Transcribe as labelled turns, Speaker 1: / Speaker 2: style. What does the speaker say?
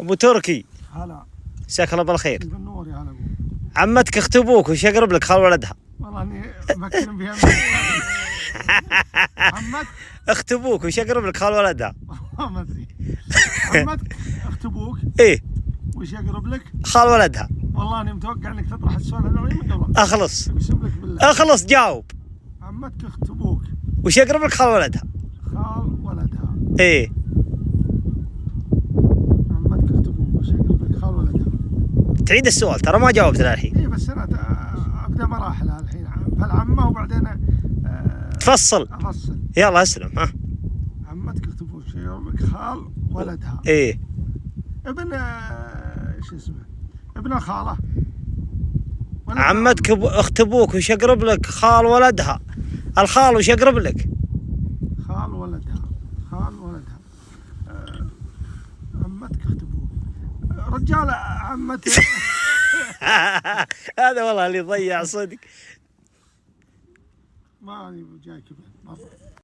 Speaker 1: ابو تركي
Speaker 2: هلا.
Speaker 1: مساك الله بالخير.
Speaker 2: بالنور يا هلا.
Speaker 1: عمتك اخت ابوك وش اقرب لك، خال ولدها؟
Speaker 2: والله اني بكلم فيها. عمتك
Speaker 1: اخت ابوك وش اقرب لك، خال ولدها؟
Speaker 2: ما ادري. عمتك اخت ابوك
Speaker 1: ايه
Speaker 2: وش يقرب لك؟
Speaker 1: خال ولدها.
Speaker 2: والله اني متوقع انك تطرح السؤال هذا من قبل.
Speaker 1: اخلص
Speaker 2: اقسم لك بالله.
Speaker 1: اخلص جاوب.
Speaker 2: عمتك اخت ابوك
Speaker 1: وش اقرب لك، خال ولدها؟
Speaker 2: خال ولدها.
Speaker 1: ايه
Speaker 2: عمتك اخت ابوك وش يقرب لك، خال ولدها.
Speaker 1: تعيد السؤال ترى ما جاوبت الحين.
Speaker 2: ايه بس انا ابدا مراحلها الحين، فالعمه وبعدين
Speaker 1: تفصل.
Speaker 2: افصل.
Speaker 1: يلا اسلم. ها
Speaker 2: عمتك اخت ابوك وش يقرب لك، خال ولدها.
Speaker 1: ايه
Speaker 2: ابن شو اسمه، ابن الخاله.
Speaker 1: عمتك اخت ابوك وش اقرب لك، خال ولدها. الخال وش اقرب لك؟
Speaker 2: خال ولدها. خال ولدها. عمتك اخت ابوك. رجال عمتك.
Speaker 1: هذا والله اللي ضيع صدق.
Speaker 2: ما جاي كذا.